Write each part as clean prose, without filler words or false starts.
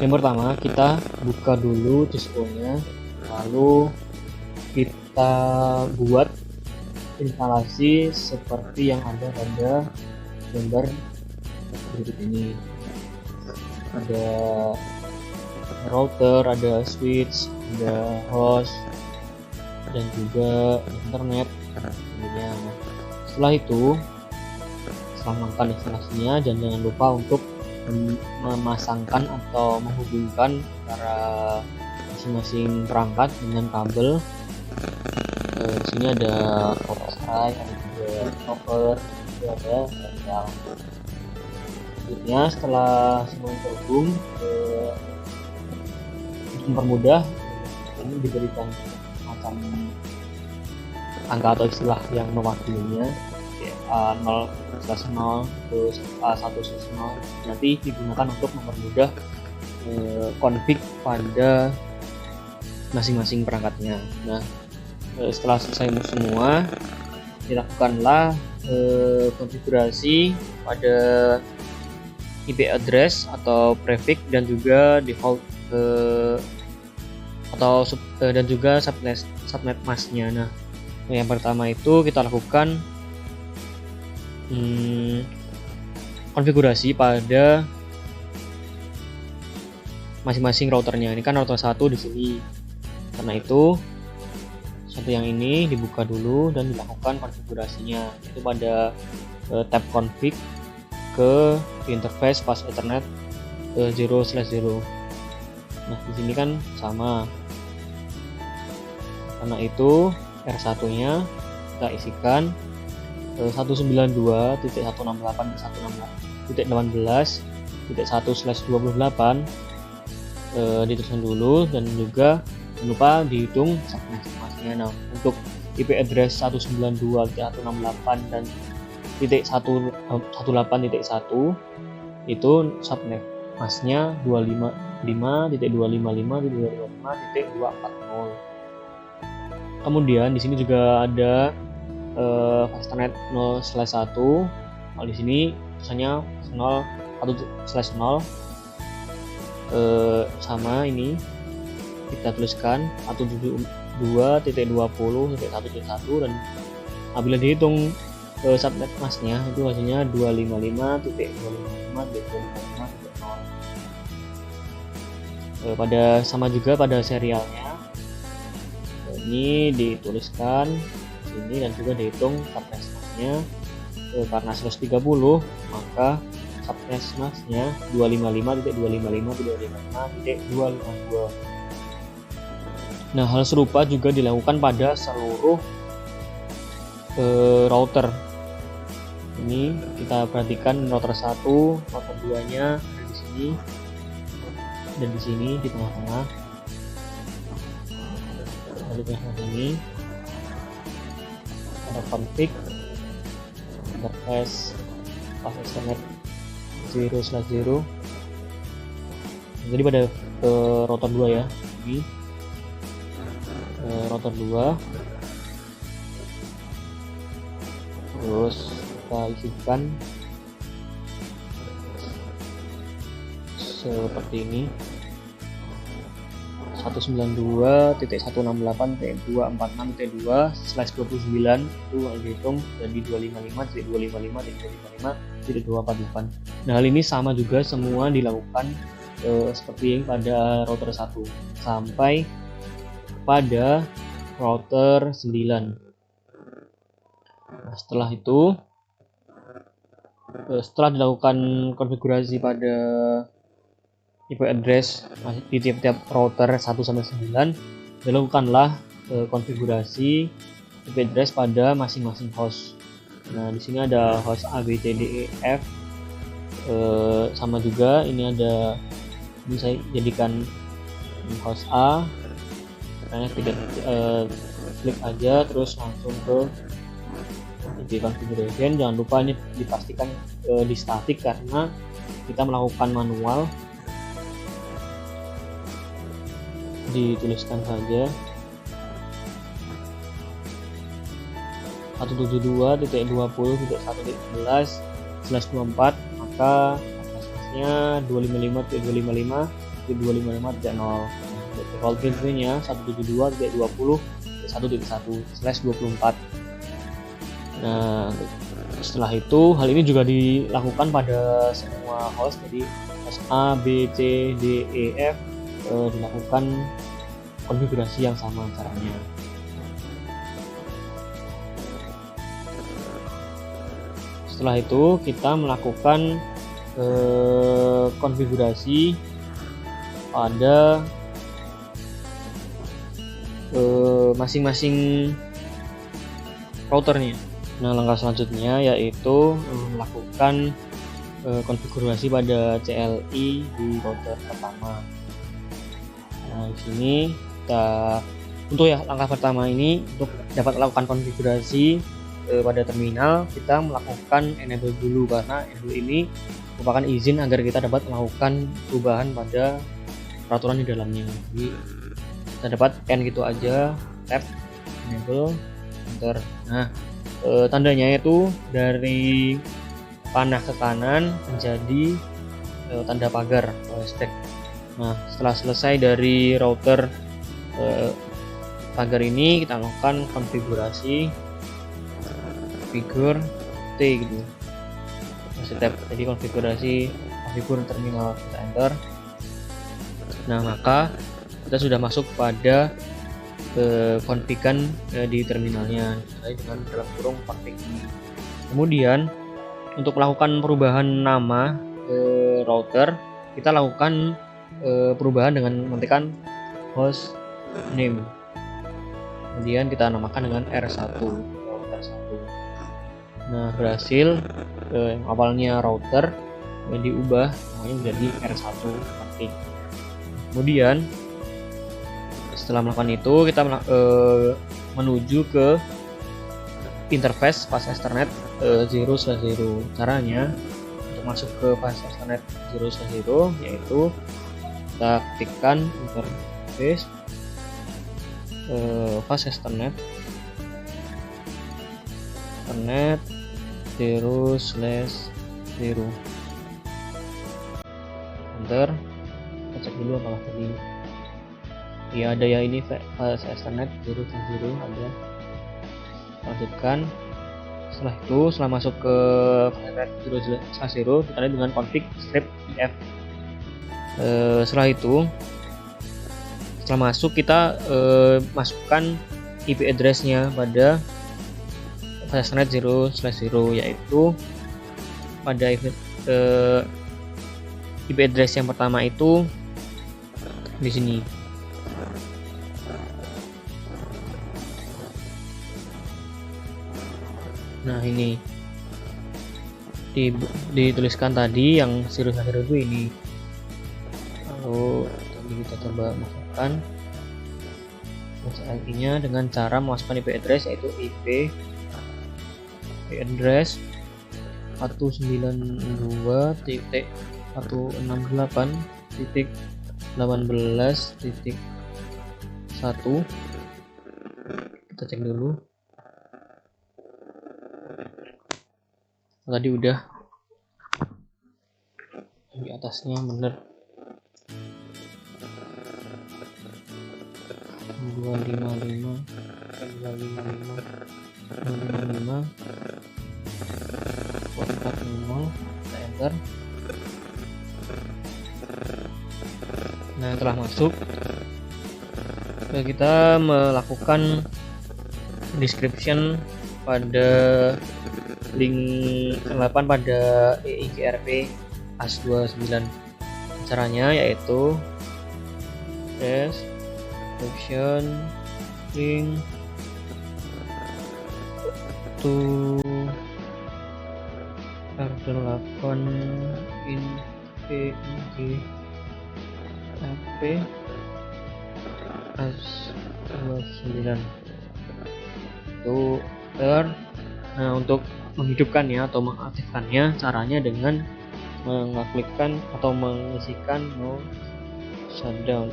Yang pertama, kita buka dulu disco-nya, lalu kita buat instalasi seperti yang ada pada gambar berikut ini. Ada router, ada switch, ada host, dan juga internet. Setelah itu, setelah melakukan instalasinya, dan jangan lupa untuk memasangkan atau menghubungkan antara masing-masing perangkat dengan kabel. Di sini ada power supply, ada juga cover, juga ada serial. Selanjutnya, setelah semua terhubung, untuk mempermudah, ini diberikan macam angka atau istilah yang mewakilinya, 0 slash 0 terus 1 slash 0, nanti digunakan untuk mempermudah config pada masing-masing perangkatnya. Nah, setelah selesai semua, dilakukanlah konfigurasi pada IP address atau prefix dan juga default dan juga subnet masknya. Nah, yang pertama itu kita lakukan konfigurasi pada masing-masing routernya. Ini kan router 1 di sini. Karena itu satu yang ini dibuka dulu dan dilakukan konfigurasinya, itu pada tab config ke interface pas Ethernet 0/0. Nah, di sini kan sama. Karena itu R1-nya kita isikan 192.168.1.18.1/28 dituliskan dulu, dan juga jangan lupa dihitung subnet masknya. Nah, untuk IP address 192.168 dan .18.1 itu subnet masknya 255.255.255.240. Kemudian di sini juga ada Fastnet 0/1. Kalau di sini tulisannya 1/0 sama ini kita tuliskan 172.20.1.1, dan apabila dihitung subnet masknya itu hasilnya 255.255.255.0. Pada sama juga pada serialnya, ini dituliskan sini dan juga dihitung subnet masknya. Karena 130, maka subnet masknya 255.255.255.252. Nah, hal serupa juga dilakukan pada seluruh router. Ini kita perhatikan router 1, router 2-nya ada di sini dan di sini di tengah-tengah. Lalu di tengah ini ada config interface pas Ethernet 0/0. Jadi pada router 2 ya, ini router 2, terus kita isikan seperti ini 192.168.246.2/29 itu dihitung jadi 255.255.255.248. Nah, hal ini sama juga semua dilakukan seperti yang pada router 1 sampai pada router 9. Nah, setelah itu, setelah dilakukan konfigurasi pada IP address di tiap-tiap router 1-9, dilakukanlah konfigurasi IP address pada masing-masing host. Nah, di sini ada host A, B, C, D, E, F. Sama juga ini ada, ini saya jadikan host A. Caranya klik aja terus langsung ke IP configuration. Jangan lupa ini dipastikan di static karena kita melakukan manual. Dituliskan saja 172.20.1.11/24, maka portnya 255.255 255.0. Default gateway-nya 172.20.1.1/24. Nah, setelah itu hal ini juga dilakukan pada semua host, jadi host A, B, C, D, E, F dilakukan konfigurasi yang sama caranya. Setelah itu kita melakukan konfigurasi pada masing-masing routernya. Nah, langkah selanjutnya yaitu melakukan konfigurasi pada CLI di router pertama. Nah, di sini untuk langkah pertama ini, untuk dapat melakukan konfigurasi pada terminal, kita melakukan enable dulu, karena enable ini merupakan izin agar kita dapat melakukan perubahan pada peraturan di dalamnya. Jadi kita dapat end gitu aja, tab enable, enter. Nah, tandanya itu dari panah ke kanan menjadi tanda pagar stack. Nah, setelah selesai dari router pagar ini, kita lakukan konfigurasi figur T gitu. Masih tab, jadi konfigurasi konfigur terminal, kita enter. Nah, maka kita sudah masuk pada konfigan di terminalnya dengan dalam kurung config ini. Kemudian untuk melakukan perubahan nama router, kita lakukan perubahan dengan mengetikkan host name. Kemudian kita namakan dengan R1, router 1. Nah, berhasil yang awalnya router diubah namanya menjadi R1 config. Kemudian setelah melakukan itu, kita menuju ke interface fast Ethernet 0/0. Caranya untuk masuk ke fast Ethernet 0/0 yaitu kita ketikkan interface fast Ethernet 0/0. Enter. Kita cek dulu apakah tadi ya ada ya, ini fast Ethernet 0/0 ada. Lanjutkan. Setelah itu, setelah masuk ke Ethernet 0/0, kita lihat dengan config strip if. Setelah itu, setelah masuk, kita masukkan IP address-nya pada Ethernet 0/0, yaitu pada IP address yang pertama itu di sini. Nah, ini dituliskan tadi yang 0/0 itu ini. Lalu tadi kita coba masukkan IP-nya dengan cara memasukkan IP address, yaitu IP address 192.168.18.1. Kita cek dulu. Tadi udah di atasnya bener 255 440, kita enter. Nah, telah masuk, kita melakukan description pada link 8 pada EIGRP AS29. Caranya yaitu description link to R8 in EIGRP AS29 itu R. Nah, untuk menghidupkannya atau mengaktifkannya, caranya dengan mengklikkan atau mengisikan no shutdown.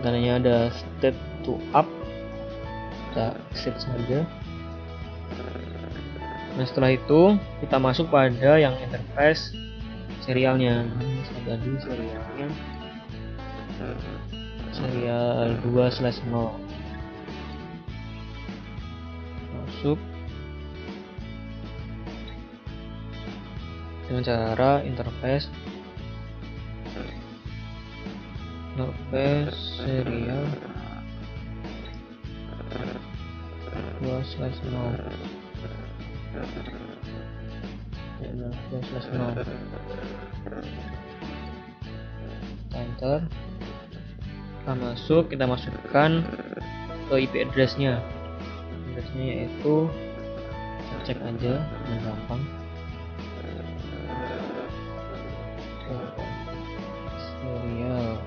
Tandanya ada step to up, kita exit saja. Nah, setelah itu kita masuk pada yang interface serialnya. Tadi serialnya serial 2/0. Masuk dengan cara interface serial 2/0. Enter. Kita masuk, kita masukkan ke IP address-nya. Address-nya yaitu, cek aja, yang gampang. Serial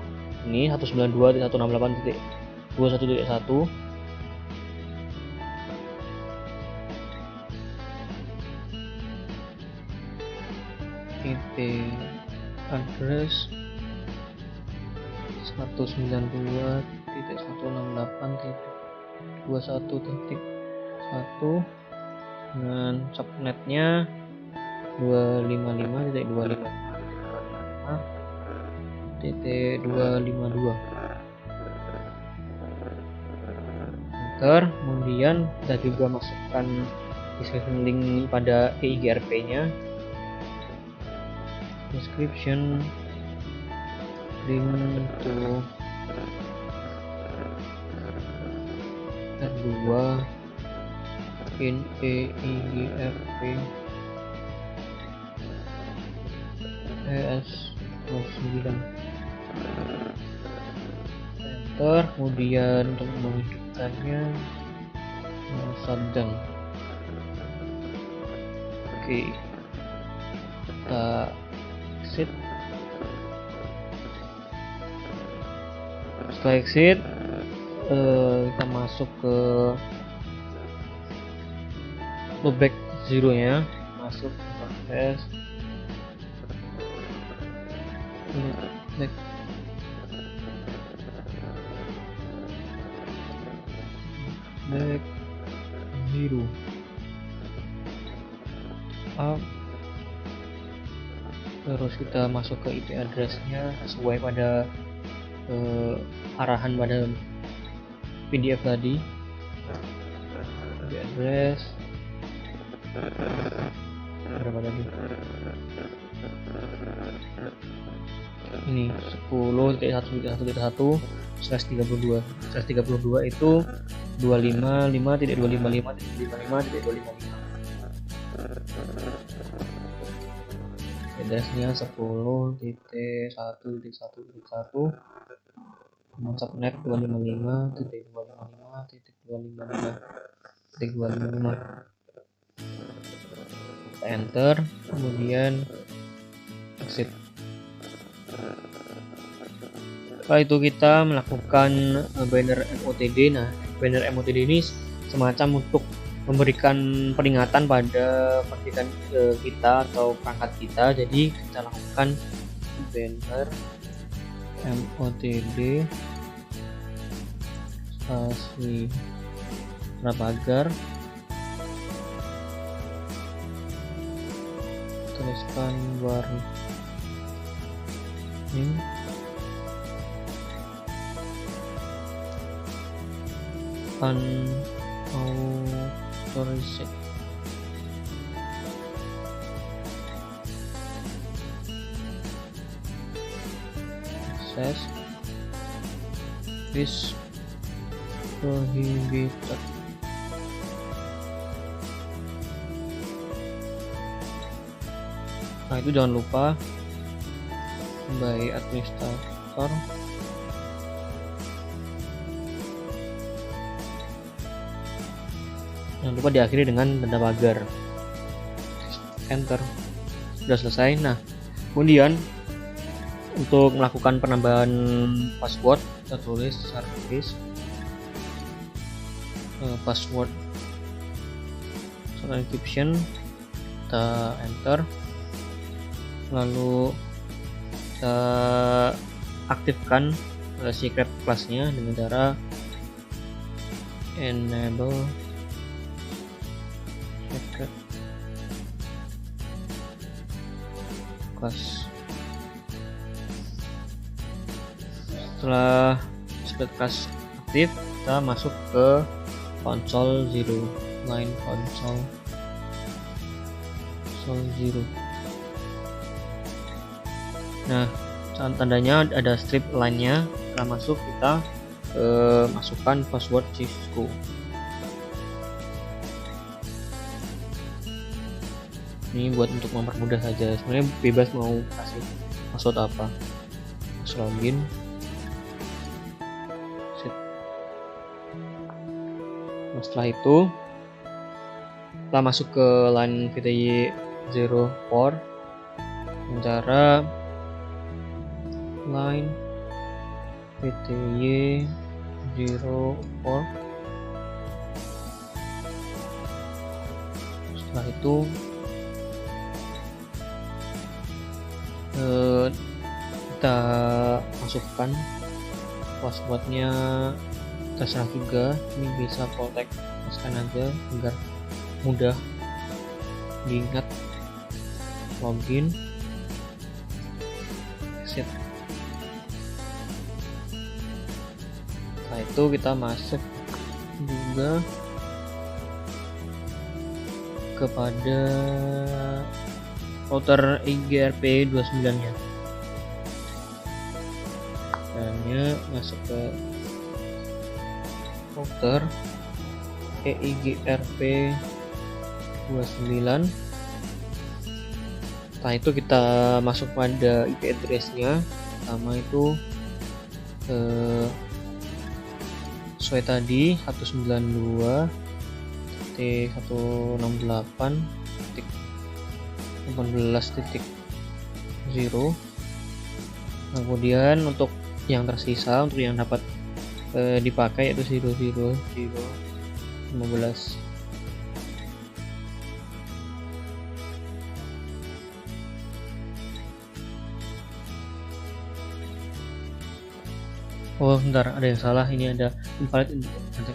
ini 192.168.21.1. IP address 192.168.21.1 dengan subnetnya 255.255.252. Enter. Kemudian kita juga masukkan description link pada EIGRP-nya. Description link to R2 in EIGRP ES09. Enter. Kemudian untuk menghidupkannya shutdown. Oke, kita exit. Setelah exit, kita masuk ke loopback 0 nya, masuk interface loopback back 0 up. Terus kita masuk ke IP address-nya sesuai pada arahan pada PDF tadi. IP address berapa tadi? Ini 10.1.1/32 itu 255.255.255.255. Address-nya 10.1.1.1 subnet 255.255.255.255. Enter, kemudian exit. Setelah itu kita melakukan banner MOTD. Nah, banner MOTD ini semacam untuk memberikan peringatan pada percikan kita atau perangkat kita. Jadi kita lakukan banner MOTD spasi pagar, tuliskan warning unauthorized. Access is prohibited. Nah, itu jangan lupa by administrator. Jangan lupa diakhiri dengan tanda pagar. Enter. Sudah selesai. Nah, kemudian untuk melakukan penambahan password, kita tulis service password encryption, kita enter. Lalu kita aktifkan secret class-nya dengan cara enable secret class. Setelah split class aktif, kita masuk ke console 0, line console 0. Nah, tandanya ada strip line-nya. Setelah masuk, kita masukkan password Cisco. Ini buat untuk mempermudah saja, sebenarnya bebas mau kasih password apa. Terus login. Nah, setelah itu kita masuk ke line VTY 04 dengan cara line VTY 04. Setelah itu kita masukkan passwordnya, terserah juga, ini bisa protect, masukkan aja agar mudah diingat. Login, exit. Setelah itu kita masuk juga kepada router IGRP 29 nya. Caranya masuk ke router EIGRP 29. Setelah itu kita masuk pada IP address-nya. Pertama itu sesuai tadi 192.168.18.0. Kemudian untuk yang tersisa, untuk yang dapat dipakai yaitu 00015. Oh bentar, ada yang salah, ini ada invalid.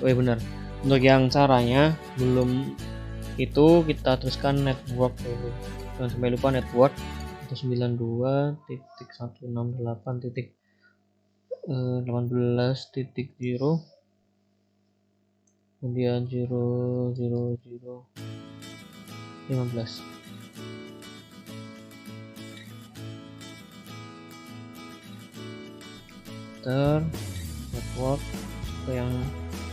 Oh ya benar, untuk yang caranya belum itu kita teruskan network dulu, jangan sampai lupa network 192.168.18.0, kemudian 00015. Network ke yang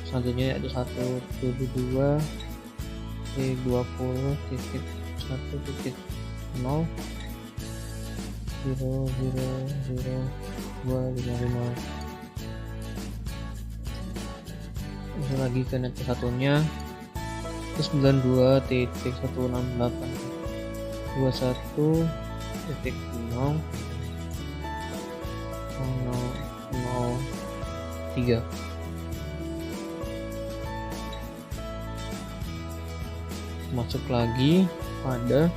selanjutnya yaitu 172.20.0.0000255. Ini lagi ke network satunya itu 92.168.21.0.003. Masuk lagi pada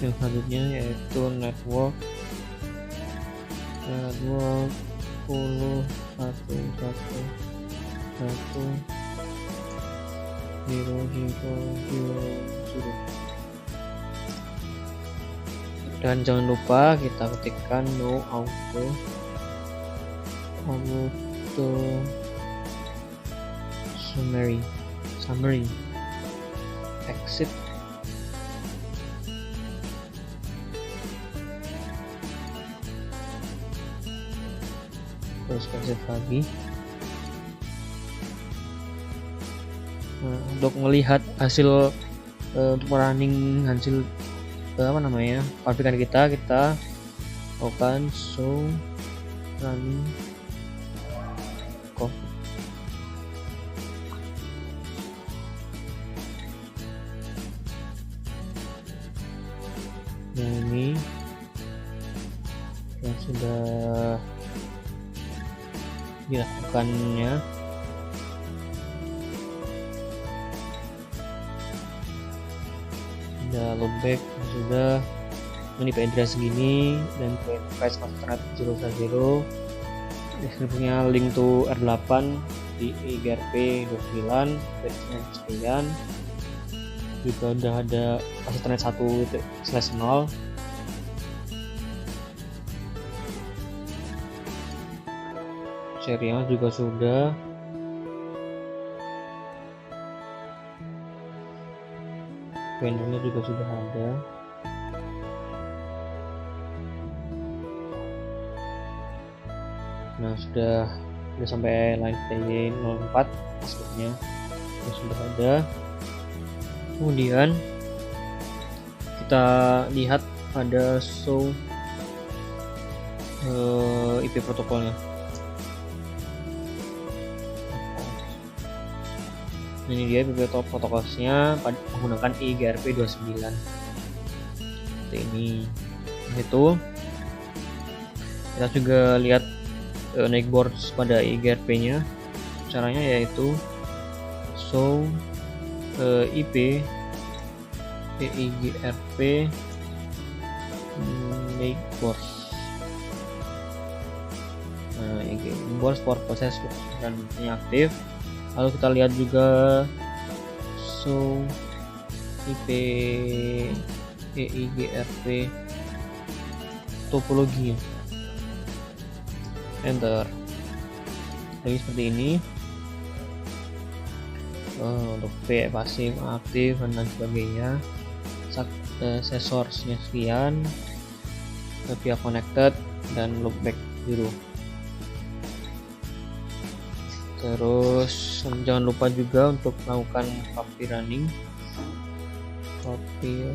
yang selanjutnya yaitu network 10.1.1.0.000. Dan jangan lupa kita ketikkan no auto summary exit. Terus exit lagi. Nah, untuk melihat hasil untuk running hasil pabrikan kita lakukan show running code. Nah, ini yang sudah dilakukannya. Sudah loopback, sudah ini IP address segini dan device master 0.0. Deskripsinya link to R8 di IGRP 29 sekian. Juga udah ada internet 1/0. serial juga sudah. Vendornya juga sudah ada. Nah, sudah sampai line TY04 passwordnya sudah ada. Kemudian kita lihat pada show IP protokolnya. Ini dia IP protokolnya menggunakan IGRP 29 seperti ini. Itu kita juga lihat Nightboards pada IGRP nya. Caranya yaitu show IP IGRP Nightboards. Nah, Nightboards for proses dan ini aktif. Lalu kita lihat juga show IP IGRP topologi. Enter. Jadi seperti ini. Untuk P pasif, aktif dan sebagainya. Source-nya sekian, via connected dan loopback 0. Terus jangan lupa juga untuk melakukan copy running config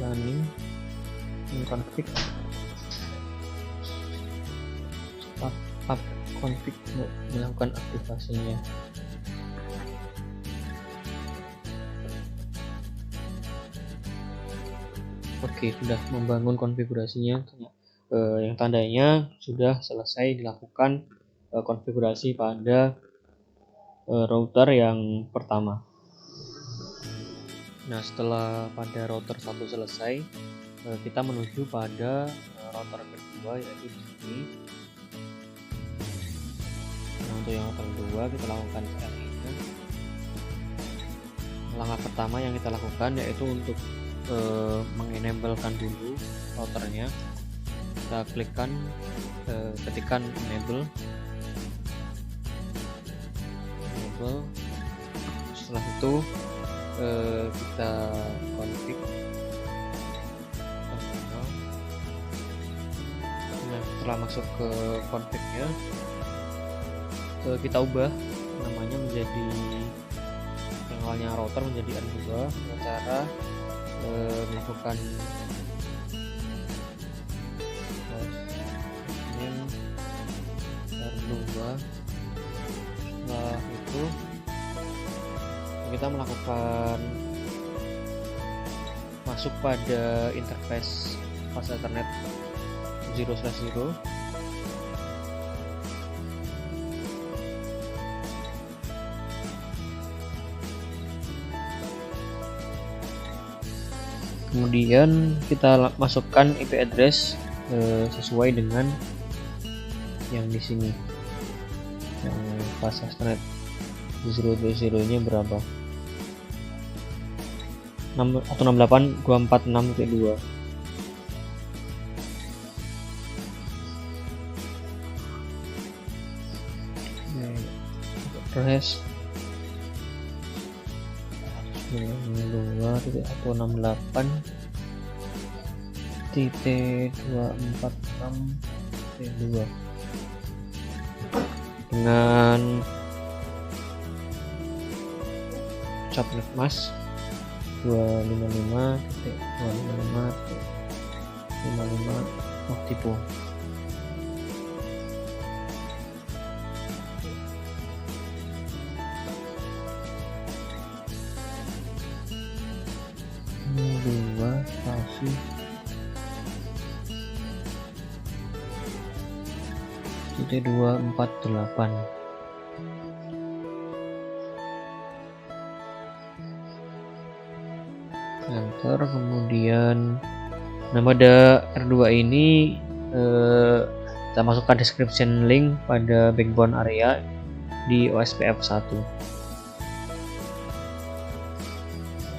config untuk melakukan aktivasinya. Oke, sudah membangun konfigurasinya, yang tandanya sudah selesai dilakukan konfigurasi pada router yang pertama. Nah, setelah pada router 1 selesai, kita menuju pada router kedua, yaitu di sini. Nah, untuk yang router kedua kita lakukan sekarang ini. Langkah pertama yang kita lakukan yaitu untuk mengenablekan dulu routernya. Kita klikkan, ketikkan enable. Setelah itu kita config. Nah, setelah masuk ke config-nya, kita ubah namanya menjadi yang awalnya router menjadi R2 dengan cara melakukan R2. Setelah itu kita melakukan masuk pada interface fast Ethernet 0/0. Kemudian kita masukkan IP address sesuai dengan yang di sini, yang fast Ethernet 0/0-nya berapa, 168.246.2. Address 2.168.246.2 dengan subnet mask 255.255.55 tipe. Dua spasi titik 248. Enter. Kemudian pada R2 ini kita masukkan description link pada backbone area di OSPF 1.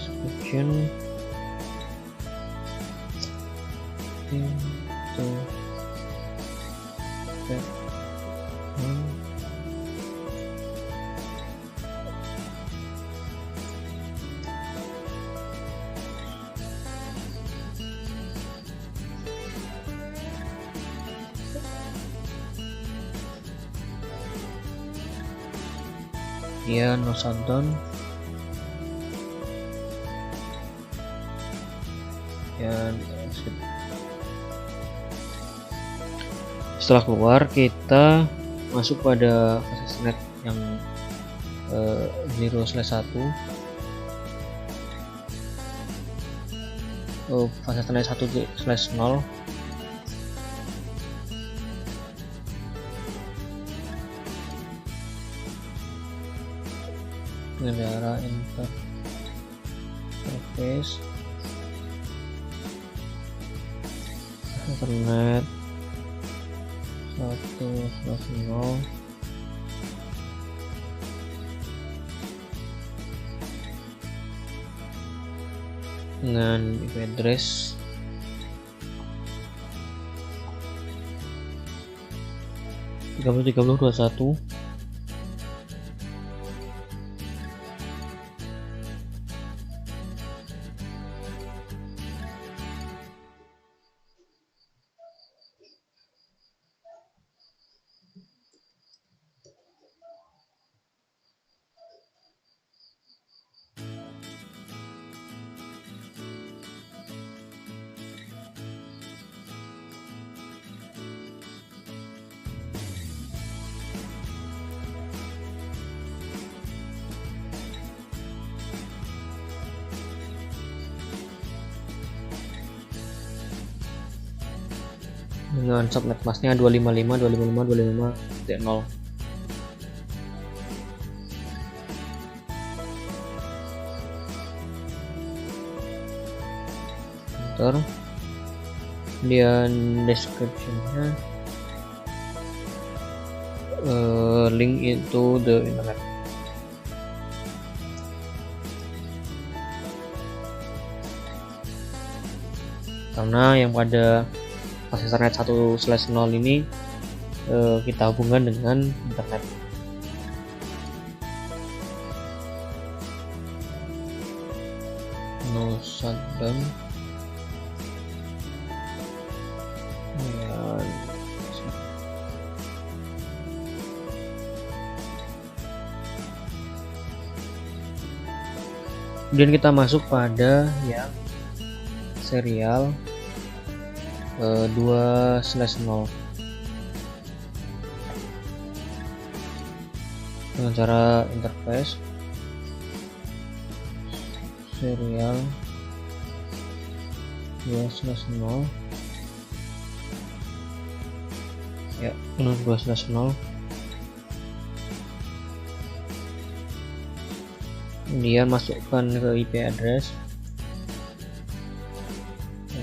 Description ya no shutdown dan exit. Setelah keluar kita masuk pada fase net yang 0/1, fase net 1/0. Pengendara interface internet 1/0 dengan IP address 30.30.21. Dengan subnet masknya 255.255.255.0. Enter. Kemudian descriptionnya link into the internet. Karena yang pada fase internet 1/0 ini kita hubungkan dengan internet. No shutdown. Kemudian kita masuk pada yang serial 2/0 dengan cara interface serial 2/0 ya, 2/0. Kemudian masukkan ke IP address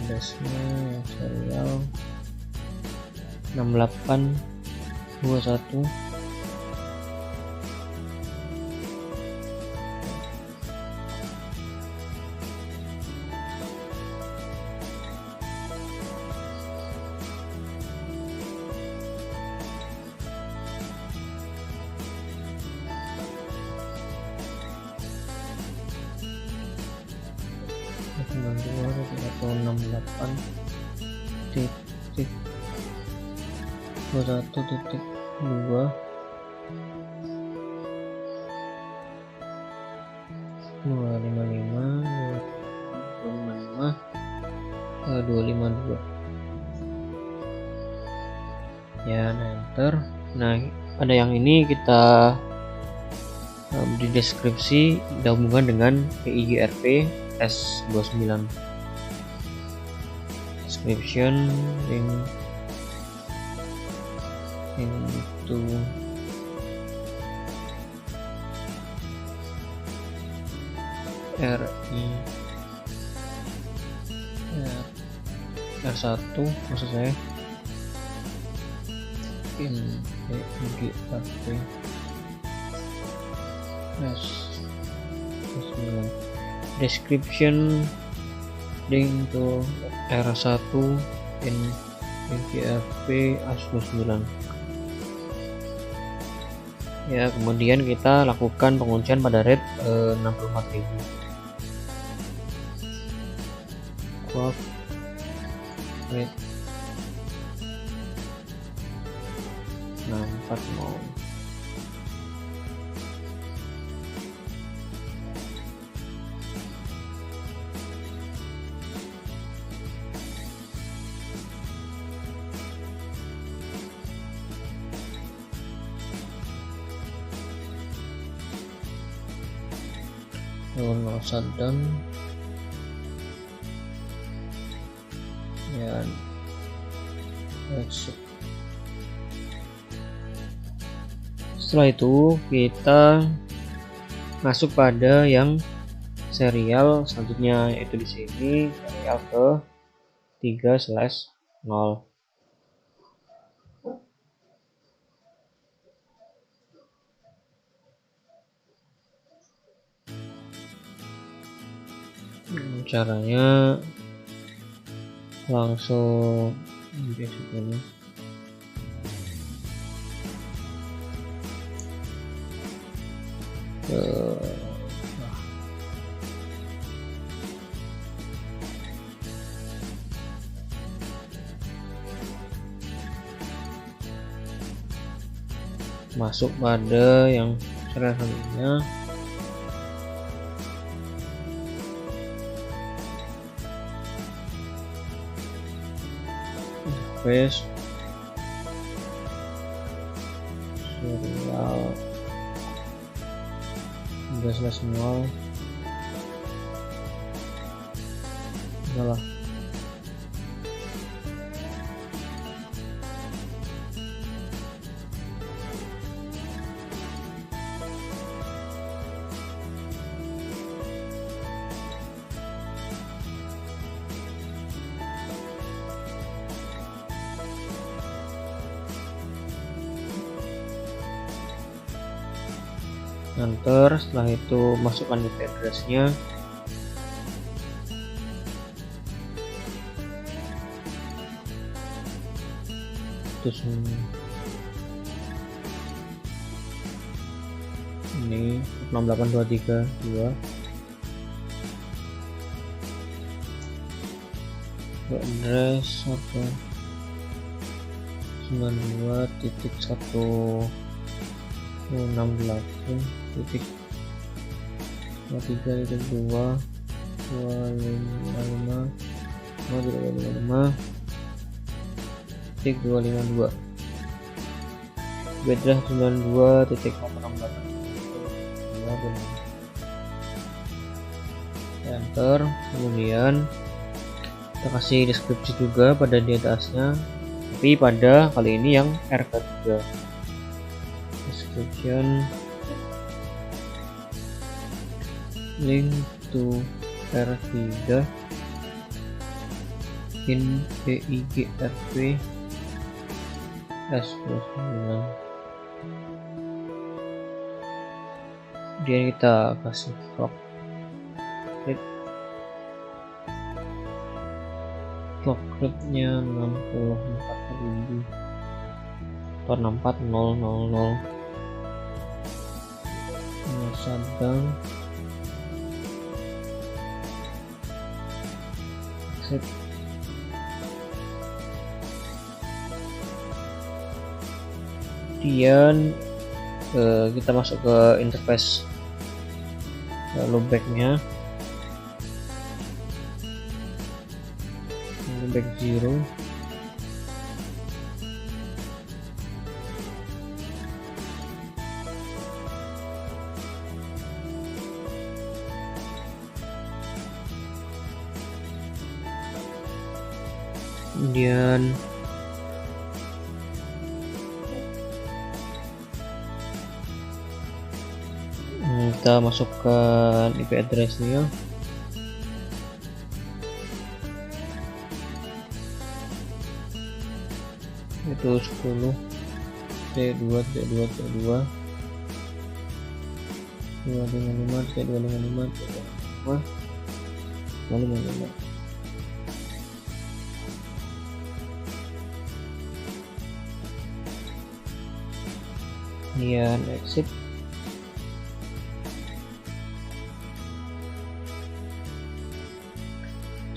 addressnya yang serial 6821. Atau 68.21.2 255 ya, enter. Nah, ada yang ini kita di deskripsi kita hubungkan dengan PIGRP S29. Description link into R1 maksud saya PIGRP S9. Description link to R1 in PIGRP S29 ya. Kemudian kita lakukan penguncian pada rate 64.000. Rate 640. no shutdown dan exit. Setelah itu kita masuk pada yang serial selanjutnya, yaitu di sini serial ke 3/0. Caranya langsung ini masuk pada yang serial selanjutnya. Interface serial 3/0 salah. Enter, setelah itu masukkan IP address-nya. Terus ini 68232 address 192.168.255.255.252 address 92.868. Enter, kemudian kita kasih deskripsi juga pada di atasnya, tapi pada kali ini yang R ketiga. Description link to R3 in PIGRP S29. Kemudian kita kasih clock rate-nya 64.000 atau 64000. Shutdown exit. Kemudian kita masuk ke interface loopback-nya, loopback 0. Kemudian kita masukkan IP address-nya. Itu 10 T2 T2 T2 255 T255 T255 255. Kemudian exit.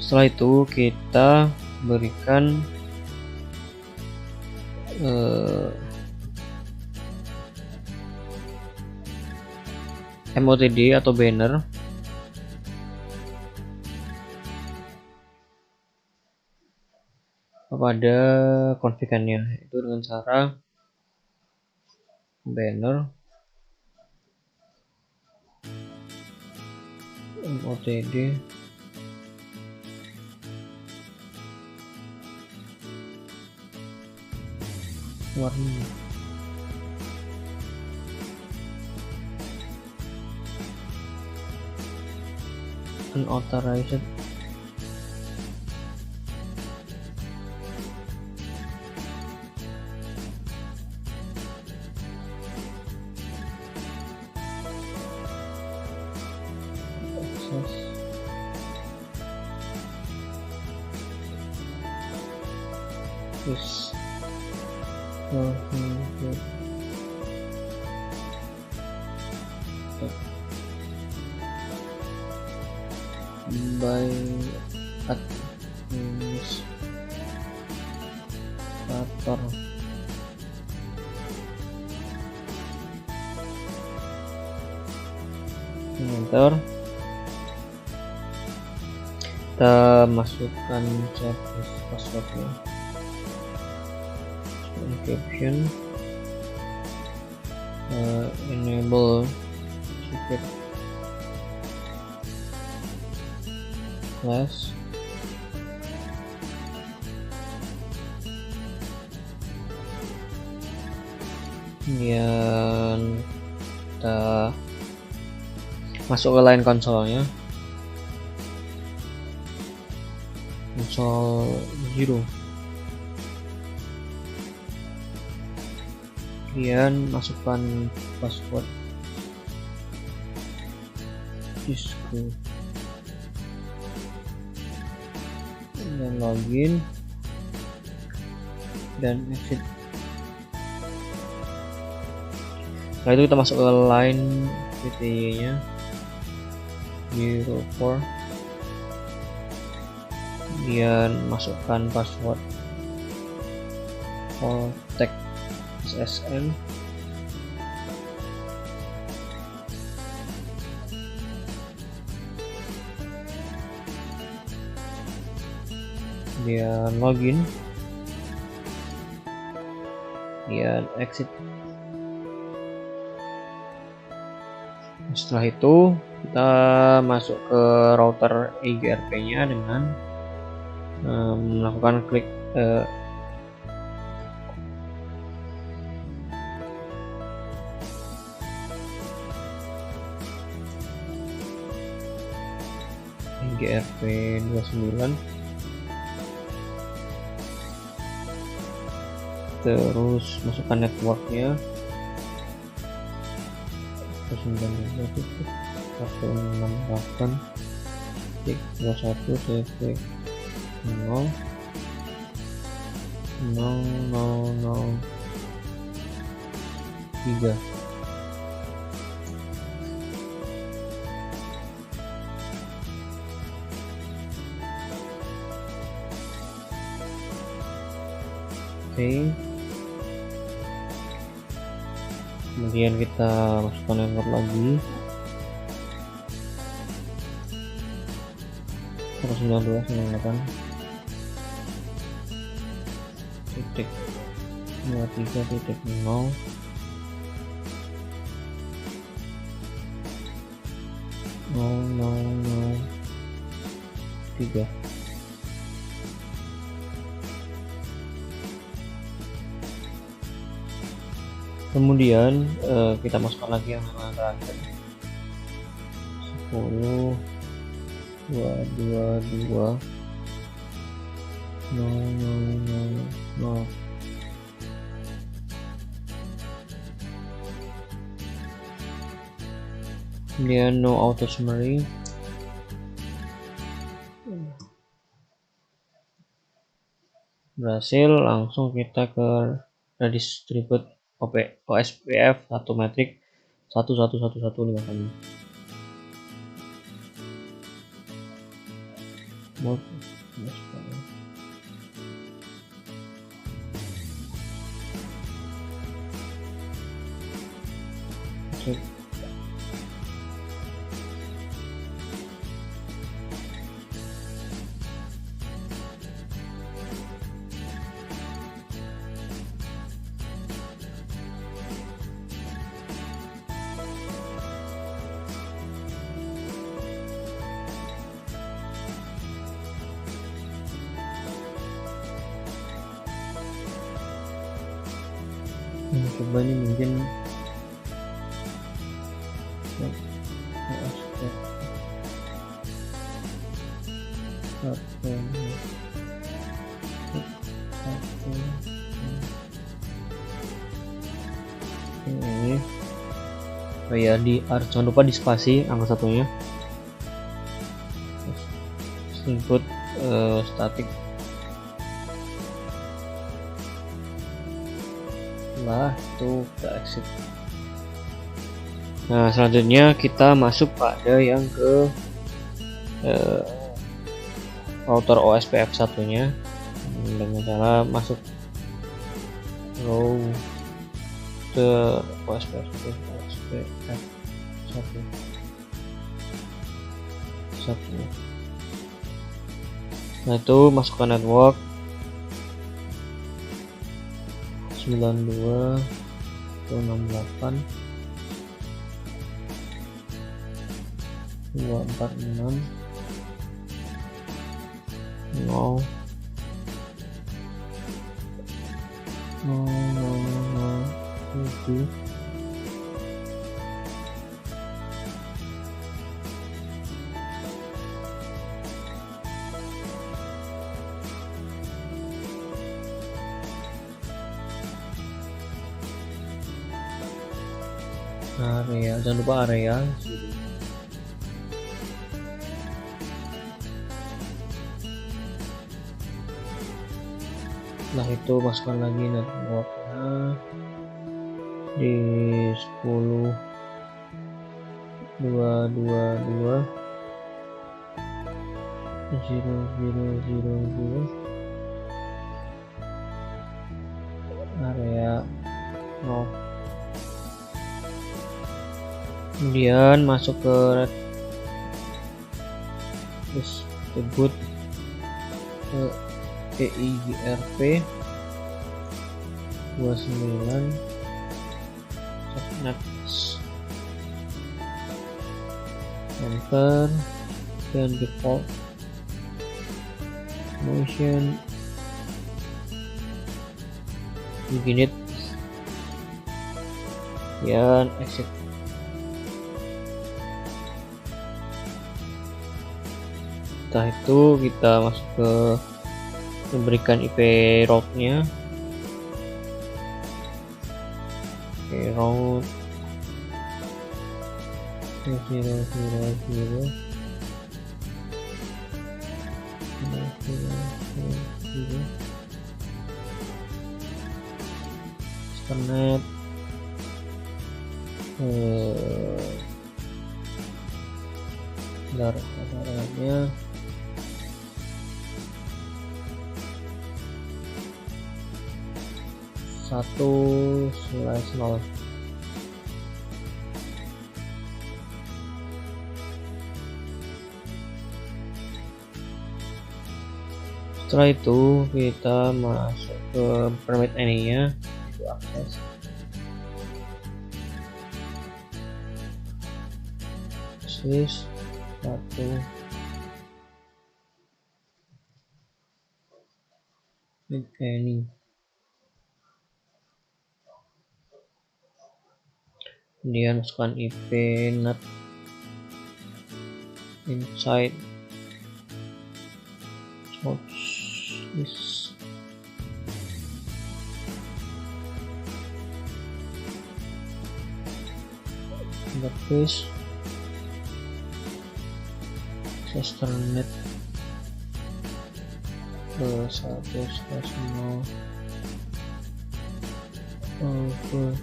Setelah itu kita berikan MOTD atau banner pada konfigannya, itu dengan cara banner MOTD warning unauthorized access is prohibited by administrator. Enter. Kita masukkan service passwordnya, encryption, enable secret class, kemudian kita masuk ke line konsolnya, konsol 0, kemudian masukkan password disco dan login dan exit. Setelah itu kita masuk ke line PTY nya 04, kemudian masukkan password Voltec SSN, kemudian login, kemudian exit. Setelah itu kita masuk ke router IGRP nya dengan melakukan klik IGRP 29, terus masukkan networknya 168 21 cv 0 3. Oke. Kemudian kita masukkan network lagi 192.23.0 3. Kemudian kita masukkan lagi yang terakhir 10 222 0. Kemudian no auto summary, berhasil. Langsung kita ke redistribute OSPF 1 metrik 111155. Coba ini mungkin ini. Oh ya, jangan lupa di spasi angka satunya. Input static. Nah, itu kita exit. Nah, selanjutnya kita masuk pada yang ke router OSPF satunya dengan cara masuk router OSPF 1. Nah, itu masukkan network 92.168.246 0 7. Area, jangan lupa area. Setelah itu masukkan lagi networknya di 10.222.0.0.0 area 0. Kemudian masuk ke terus sebut ke EIGRP 29 subnet, enter, dan default motion begin it, dan exit. Setelah itu kita masuk ke memberikan IP route-nya. Route 0.0.0.0 Ethernet darahnya 1/0. Setelah itu kita masuk ke permit any-nya, itu akses. Sys 1 permit any. Kemudian masukkan IP NAT inside source list. Interface Ethernet ke 1/0 over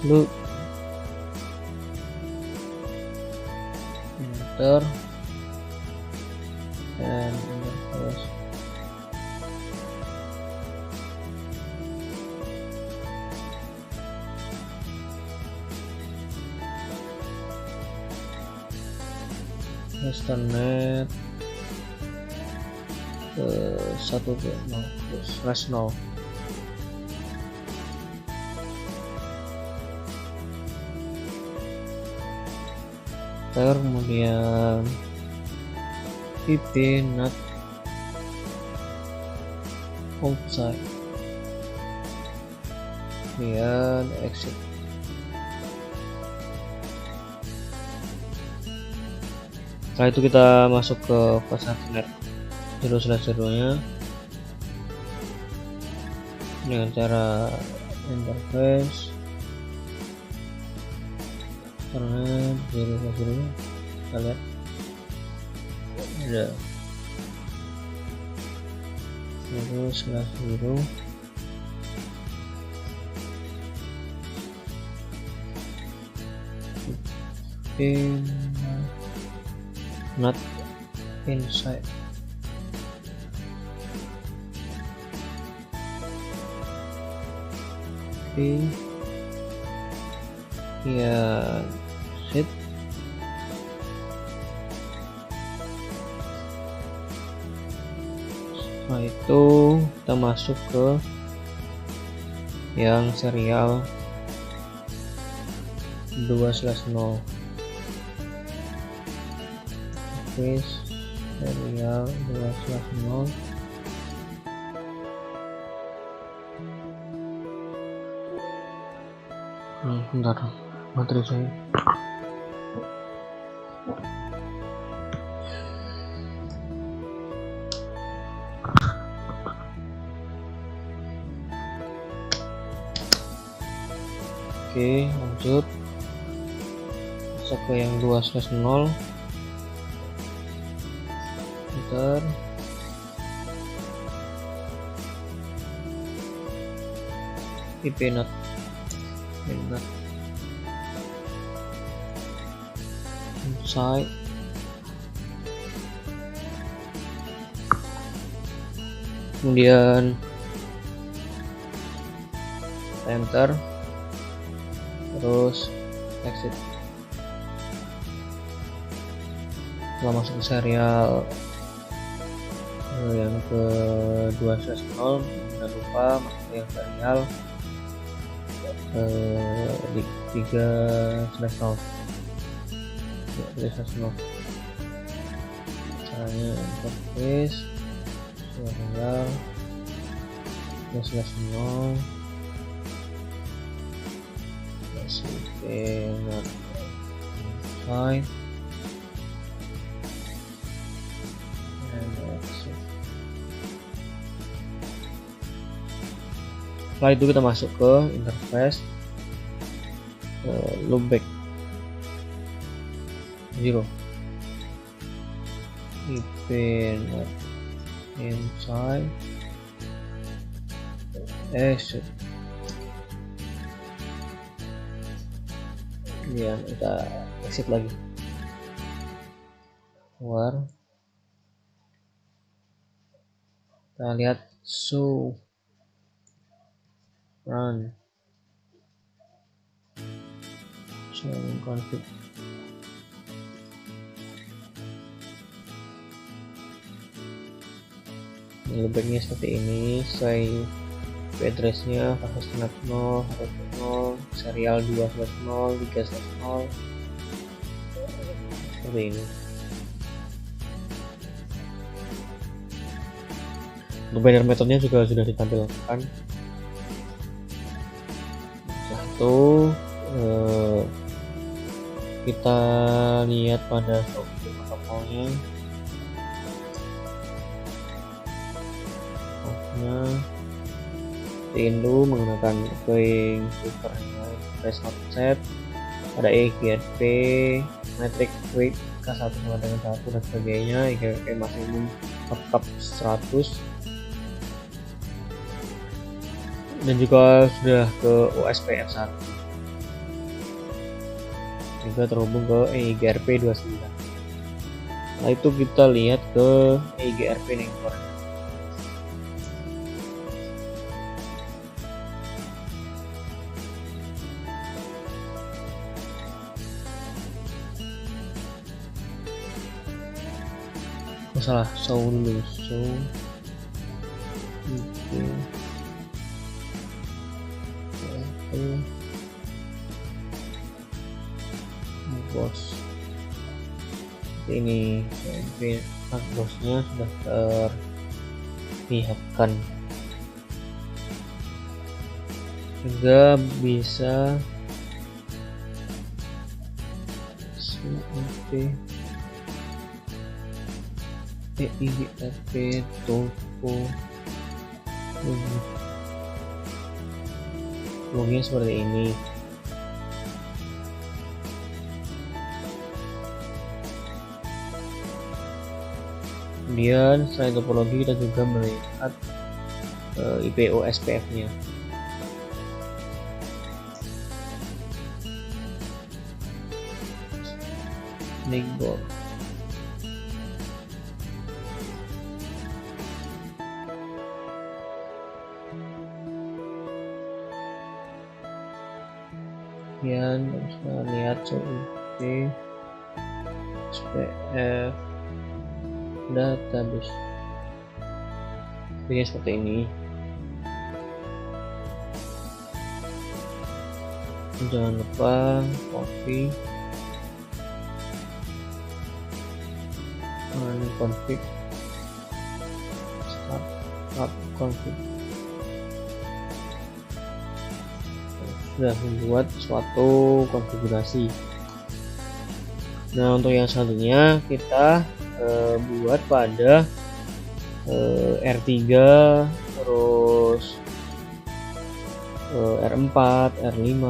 loop, enter, dan interface. Ethernet ke 1/0/0. Kemudian IP NAT outside kemudian exit. Setelah itu kita masuk ke Fastnet 0/0-nya dengan cara interface internet 0/0. Kita lihat ada 0/0 not inside. Ya, sit. Setelah itu kita masuk ke yang serial 2/0. Serial 2/0. Bentar, materi saya. Oke, lanjut masuk ke yang 2/0. Enter. ipnet inside. Kemudian enter, terus exit. Setelah masuk ke serial yang ke 2/0, jangan lupa masuk ke yang serial di 3/0. Caranya interface serial 3/0 not inside and exit. Setelah itu kita masuk ke interface loopback 0 ipnet inside exit. Kemudian kita exit lagi, keluar. Kita lihat show run config. Loopbacknya seperti ini. Saya addressnya Fastnet 0, serial 2/0, 3/0 seperti ini. Untuk banner metodenya juga sudah ditampilkan. Setelah itu kita lihat pada protokolnya. Rindu menggunakan going servernya press offset, ada EGRP, metric weight K1 sama dengan 1 dan sebagainya. EGRP maksimum markup 100 dan juga sudah ke OSPF1 juga terhubung ke EGRP 29. Nah itu kita lihat ke EGRP Nengkor. Salah, show dulu, show bos ini, bosnya sudah terlihatkan. juga bisa PIGP topo lognya seperti ini. Kemudian selain topologi kita juga melihat IPO SPF-nya. Nickboard. Kemudian bisa lihat CUP SPF database. Ini seperti ini. Jangan lupa copy config start config. Sudah membuat suatu konfigurasi. Nah, untuk yang selanjutnya kita buat pada R3 terus R4, R5.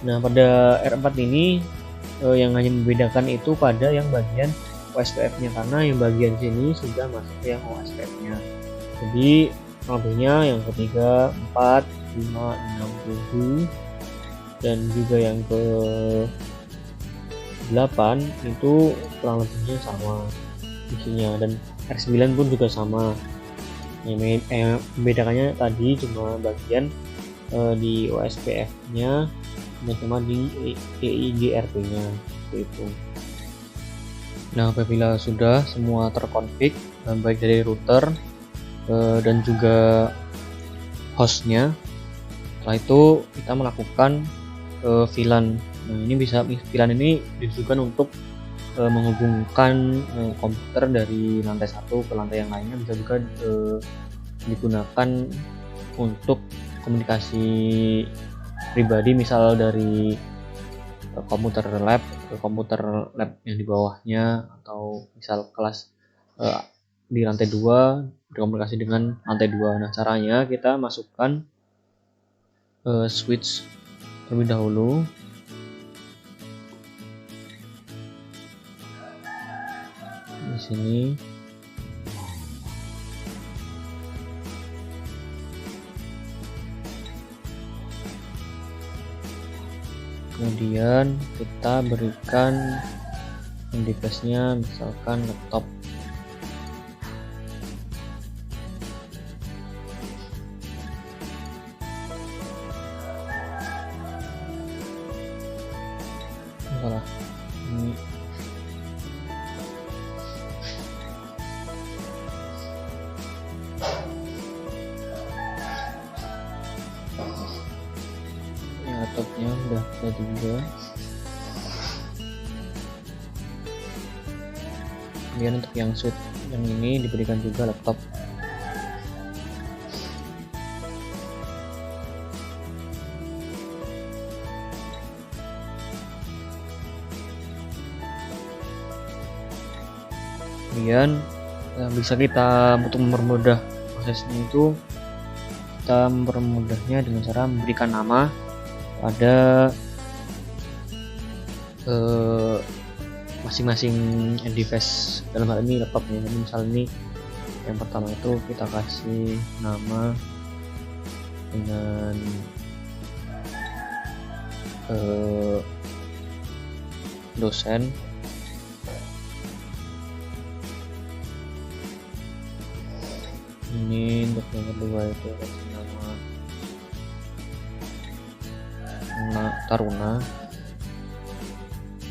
Nah, pada R4 ini yang hanya membedakan itu pada yang bagian OSPF-nya, karena yang bagian sini sudah masuk ke yang OSPF-nya. Jadi labelnya yang ketiga 4, 5, 6, 7 dan juga yang ke 8 itu kurang lebihnya sama isinya, dan R9 pun juga sama. Yang membedakannya tadi cuma bagian di OSPF-nya dan cuma di EIGRP-nya itu. Nah, apabila sudah semua terkonfig baik dari router dan juga hostnya, setelah itu kita melakukan VLAN. Nah, ini bisa VLAN ini ditujukan untuk menghubungkan komputer dari lantai satu ke lantai yang lainnya. Bisa juga digunakan untuk komunikasi pribadi, misal dari komputer lab ke komputer lab yang di bawahnya, atau misal kelas di lantai 2 berkomunikasi dengan lantai 2. Nah, caranya kita masukkan switch terlebih dahulu. Di sini kemudian kita berikan device-nya misalkan laptop. Salah ini. Laptopnya udah ada juga. Kemudian untuk yang suite yang ini diberikan juga laptop. Kemudian bisa kita untuk mempermudah prosesnya itu, kita mempermudahnya dengan cara memberikan nama pada masing-masing device, dalam hal ini laptopnya. Jadi misal ini yang pertama itu kita kasih nama dengan dosen. Ini untuk yang kedua itu kasih nama Taruna.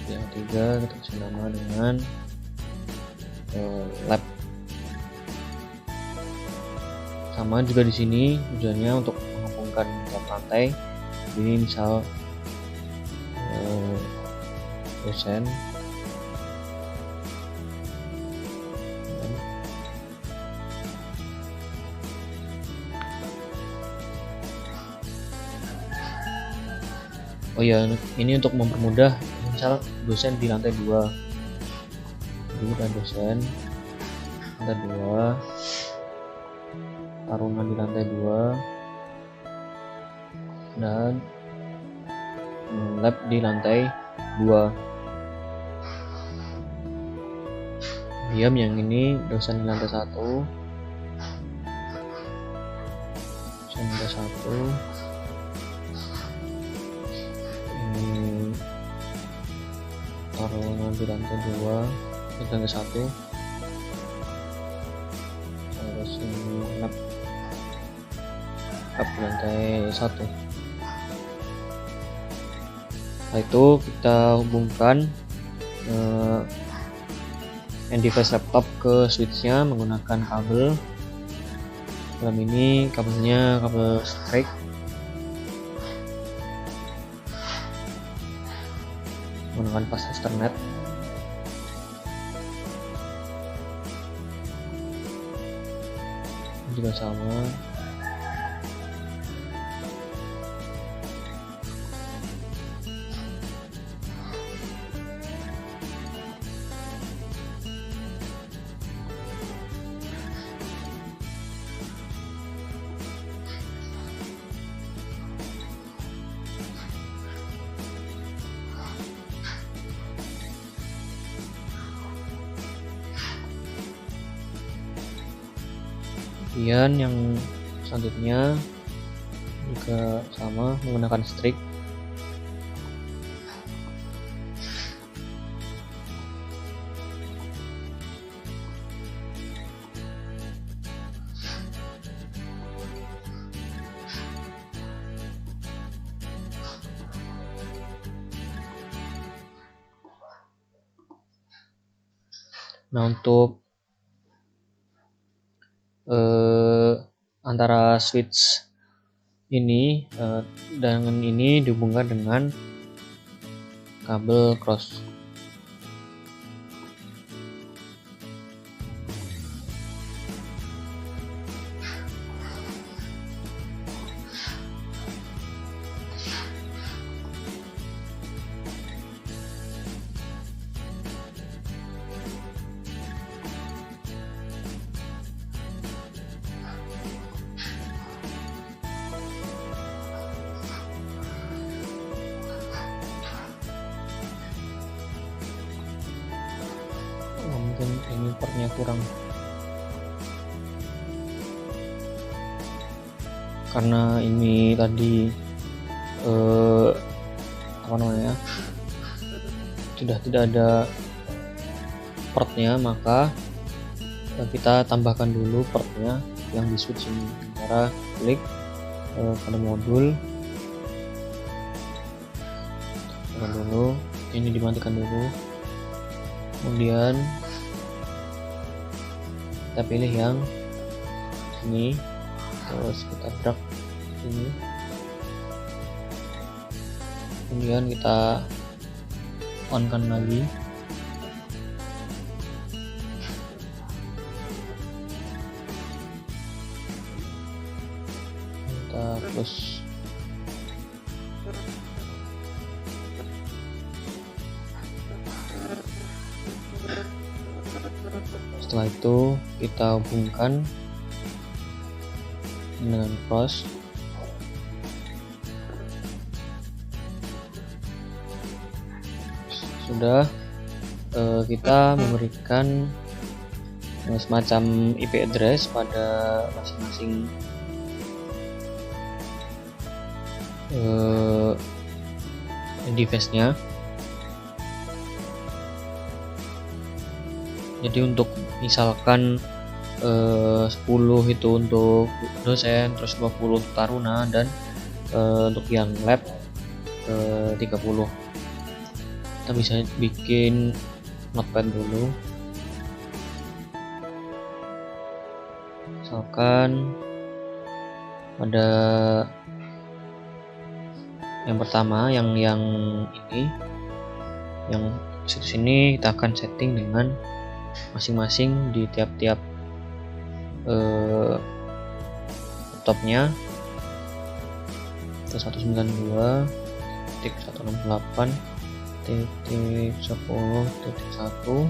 Yang ketiga kita kasih nama dengan lab. Sama juga di sini tujuannya untuk menghubungkan tiap lantai. Ini misal dosen. Oh ya, ini untuk mempermudah, misal dosen di lantai 2, jadi kita dosen lantai 2, taruna di lantai 2, dan lab di lantai 2. Diam yang ini dosen di lantai 1, dosen di lantai 1, ini taruna di lantai 2, di lantai 1, terus ini lab di lantai 1. Setelah itu kita hubungkan device laptop ke switchnya menggunakan kabel. Dalam ini kabelnya kabel strike menggunakan fast Ethernet. Juga sama. Kemudian yang selanjutnya juga sama menggunakan string. Nah, untuk antara switch ini dengan ini dihubungkan dengan kabel cross. Mungkin ini partnya kurang karena ini tadi apa namanya sudah tidak ada partnya, maka kita tambahkan dulu partnya yang di switch ini. Cara klik pada modul dulu, ini dimatikan dulu, kemudian kita pilih yang ini, terus kita drag ini, kemudian kita on kan lagi, kita push. Setelah itu kita hubungkan dengan cross. Sudah, kita memberikan semacam IP address pada masing-masing device-nya. Jadi untuk misalkan 10 itu untuk dosen, terus 20 untuk taruna, dan untuk yang lab 30. Kita bisa bikin notepad dulu, misalkan pada yang pertama yang ini, yang situs ini kita akan setting dengan masing-masing di tiap-tiap laptopnya. Itu 192, titik 168 titik 10 titik 1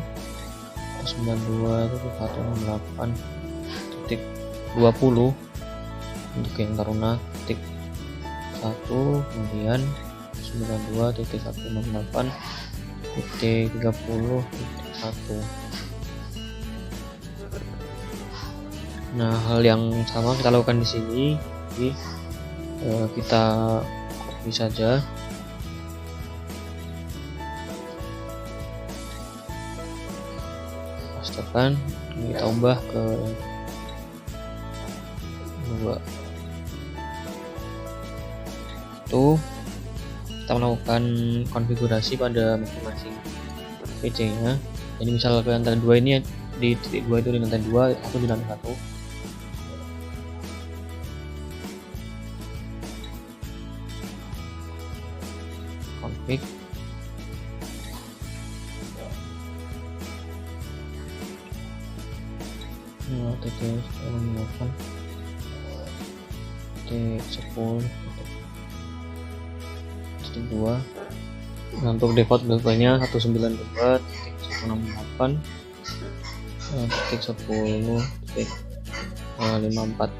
92.168 titik 20 untuk yang Taruna titik 1, kemudian 92.168 titik 30 titik 1. Nah, hal yang sama kita lakukan di sini. Jadi kita copy saja, pastekan, kita ubah ke 2. Itu kita melakukan konfigurasi pada masing-masing PC nya. Jadi misal ke lantai 2 ini di titik 2 itu di lantai 2, atau di lantai 1. Config, titik 8 titik 10 titik 2. Nah, untuk default nya 192.168 titik 10 titik 54.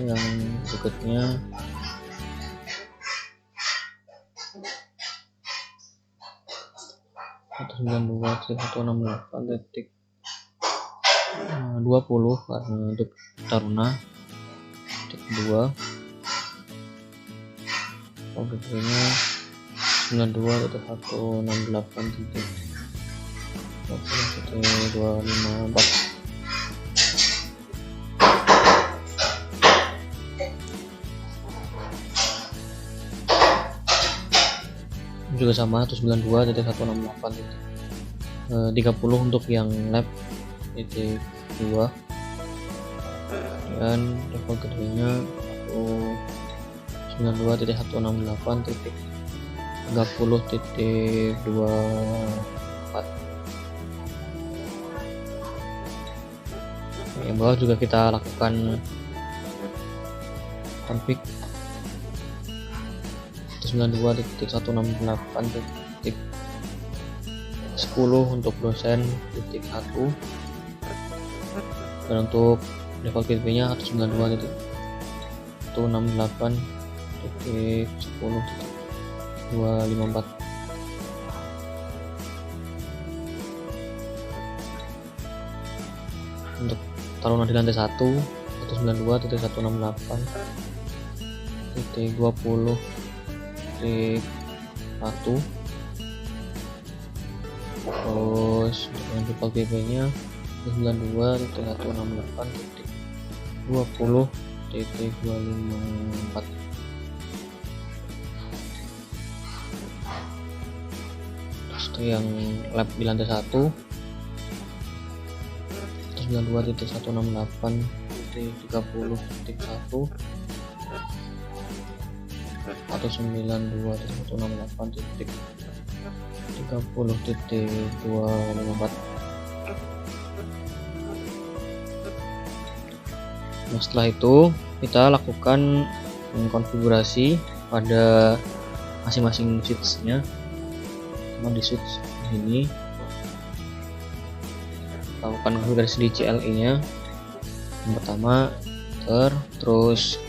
Yang berikutnya 192.168 titik 20 karena untuk Taruna titik 2. Konfigurasinya 92.168 titik 254. Juga sama 192.168 titik 30 untuk yang lab titik 2, dan default keduanya 92.168 titik 30 titik 24. Yang bawah juga kita lakukan config 92.168 titik 10 untuk dosen titik 1, dan untuk default PHP nya 192.168 titik 10 titik 254. Untuk Taruna di lantai 1 192.168 titik 20 titik 1. Terus untuk default PHP nya 92.168 titik 20 titik 254. Terus itu yang lab di lantai 1 92.168 titik 30 titik 1 atau 92.168 titik 30 titik 254. Nah, setelah itu kita lakukan konfigurasi pada masing-masing switch-nya. Di switch ini lakukan konfigurasi di CLI nya. Yang pertama terus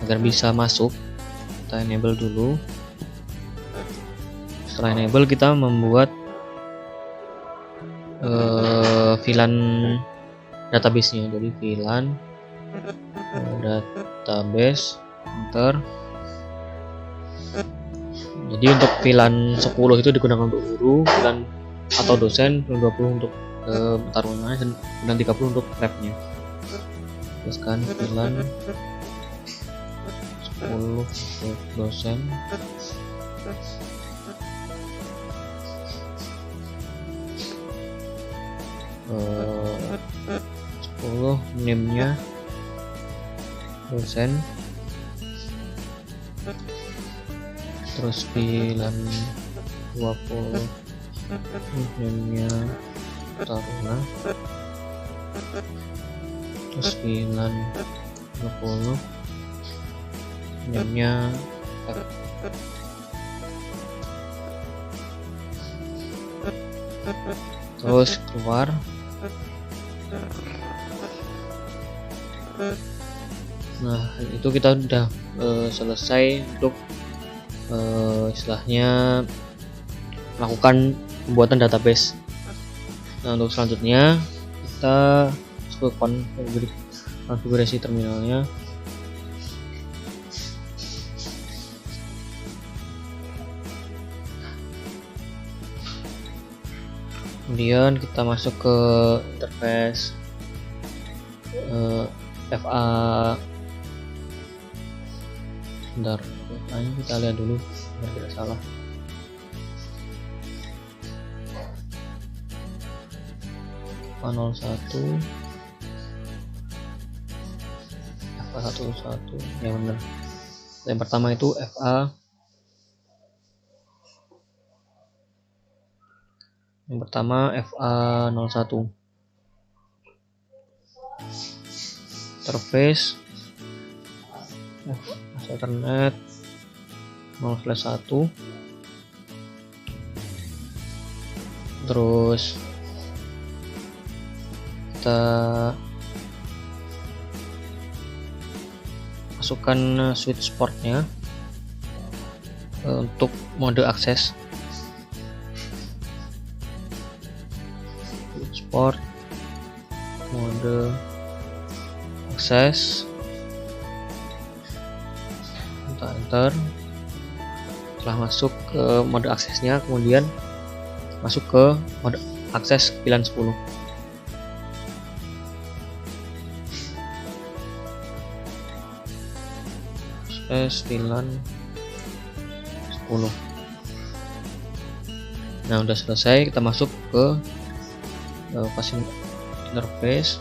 agar bisa masuk kita enable dulu. Setelah enable kita membuat VLAN database nya. Jadi VLAN database enter. Jadi untuk VLAN 10 itu digunakan untuk guru, VLAN atau dosen, 20 untuk Taruna, dan 30 untuk labnya. Teruskan VLAN 10 untuk dosen, 10 name-nya dosen, terus VLAN 20 name-nya Taruna, terus VLAN 20 name-nya terus keluar. Nah, itu kita udah selesai untuk istilahnya melakukan pembuatan database. Nah, untuk selanjutnya kita masuk ke konfigurasi terminalnya. Kemudian kita masuk ke interface FA. Bentar, FA-nya kita lihat dulu biar tidak salah. FA01 FA11 ya benar. Yang pertama itu FA. Yang pertama FA01. Interface Ethernet 0/1. Terus kita masukkan switch portnya untuk mode akses. Switch port mode akses, kita enter. Setelah masuk ke mode aksesnya, kemudian masuk ke mode akses VLAN 10. Akses VLAN 10. Nah, udah selesai. Kita masuk ke passing interface.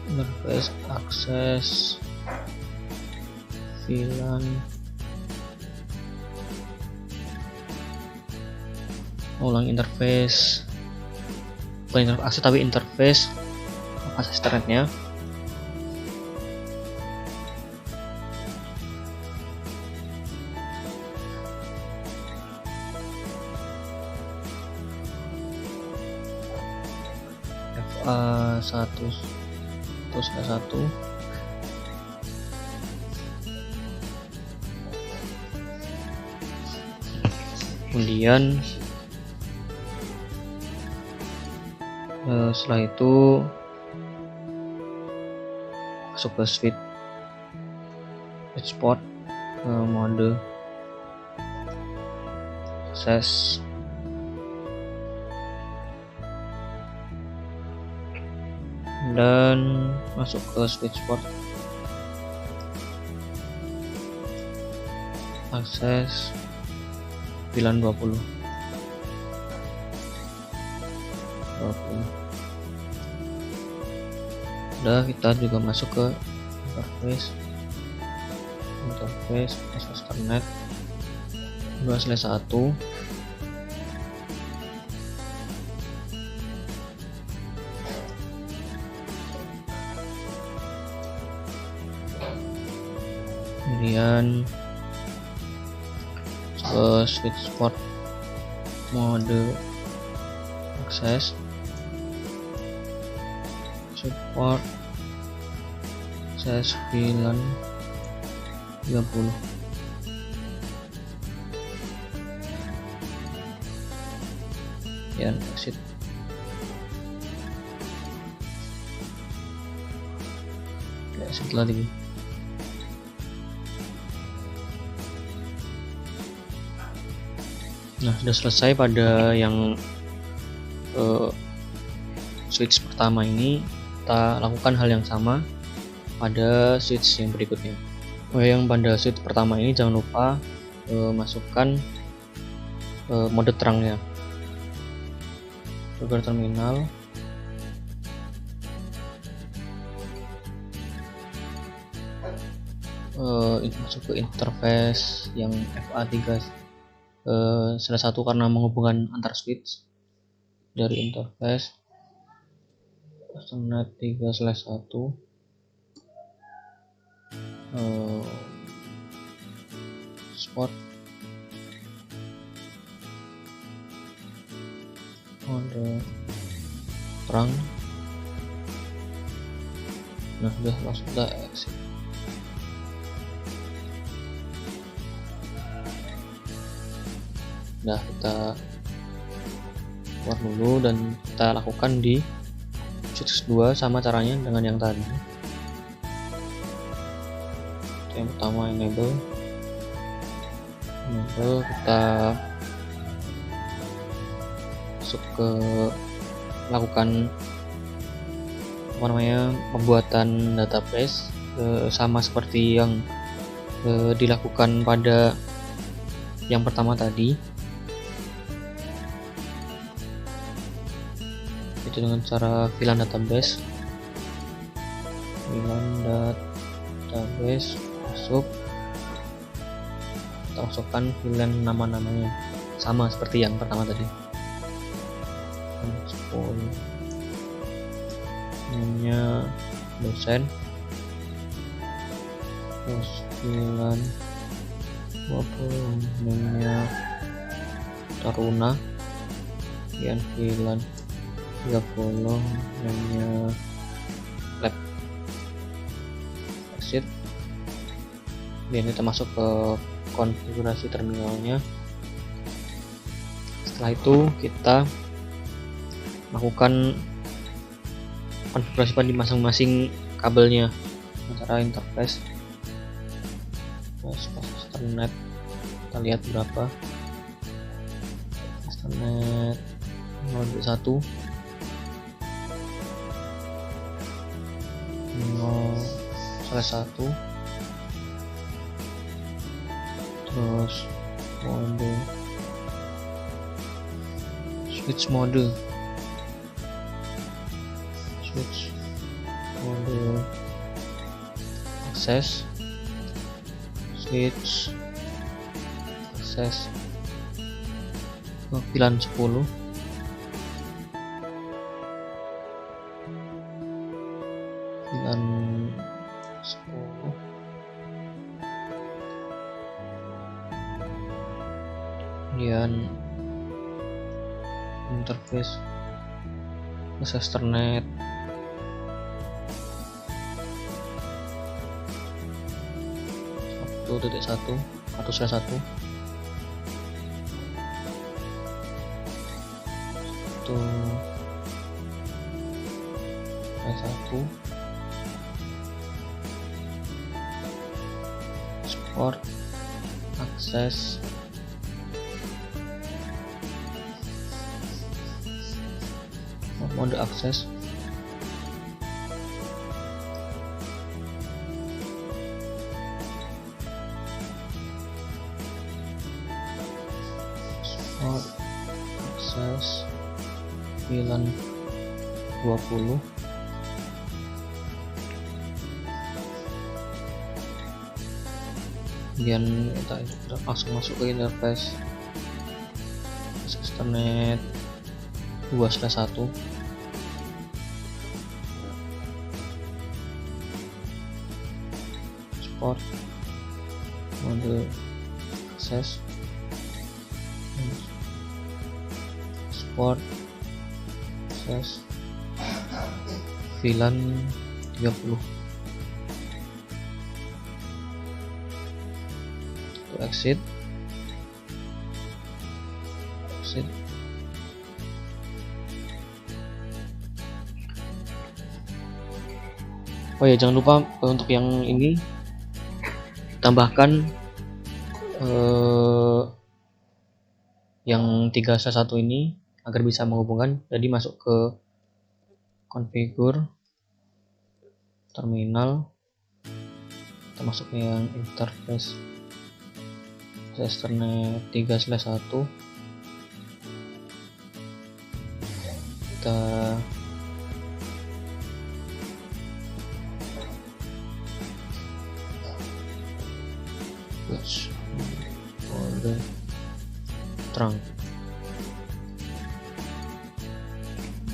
Interface akses VLAN. Ulang interface, bukan interface akses tapi interface akses internetnya. FA1 terus FA1. Kemudian setelah itu masuk ke switch port mode akses, dan masuk ke switch port akses VLAN 20. Udah, kita juga masuk ke interface akses internet 2/1. Kemudian ke switch port mode akses, support akses VLAN 30. Dan exit. Exit lagi. Nah, sudah selesai pada yang switch pertama ini. Kita lakukan hal yang sama pada switch yang berikutnya. Yang pada switch pertama ini jangan lupa masukkan mode terangnya. Ke terminal, masuk ke interface yang FA3 salah satu karena menghubungkan antar switch dari interface Ethernet 3/1 spot mode terang. Nah, sudah langsung kita exit. Nah, kita keluar dulu dan kita lakukan di switch 2 sama caranya dengan yang tadi. Yang pertama enable, kita masuk ke lakukan pembuatan database sama seperti yang dilakukan pada yang pertama tadi, itu dengan cara VLAN database. Masuk, kita masukkan VLAN nama-namanya sama seperti yang pertama tadi. Namanya dosen, terus VLAN 20 namanya Taruna, kemudian VLAN 30 namanya lab. Exit. Dan kita masuk ke konfigurasi terminalnya. Setelah itu kita lakukan konfigurasi pada masing-masing kabelnya. Antara interface Ethernet, kita lihat berapa Ethernet 0/1 0/1, terus mode switch mode akses, switch akses VLAN 10, VLAN 10, kemudian interface Ethernet 1.1 atau 1 support akses mode akses support akses VLAN 20, kemudian kita langsung masuk ke interface Ethernet 2/1, support mode akses, support akses VLAN 30. Exit. Oh ya, jangan lupa untuk yang ini tambahkan yang 3/1 ini agar bisa menghubungkan. Jadi masuk ke configure terminal, kita masuk ke yang interface Ethernet 3/1, kita mode terang.